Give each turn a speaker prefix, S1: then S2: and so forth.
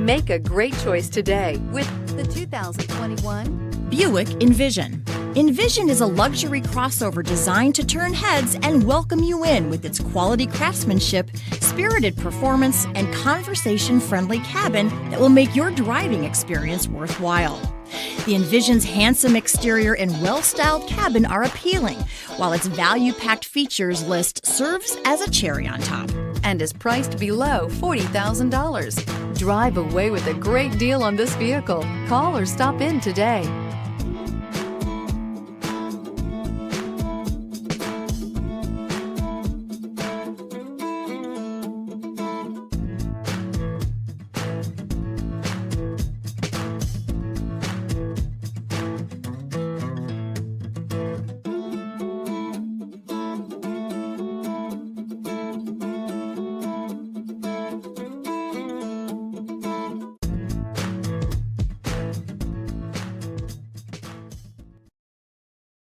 S1: Make a great choice today with the 2021
S2: Buick Envision. Envision is a luxury crossover designed to turn heads and welcome you in with its quality craftsmanship, spirited performance, and conversation-friendly cabin that will make your driving experience worthwhile. The Envision's handsome exterior and well-styled cabin are appealing, while its value-packed features list serves as a cherry on top.
S1: and is priced below $40,000. Drive away with a great deal on this vehicle. Call or stop in today.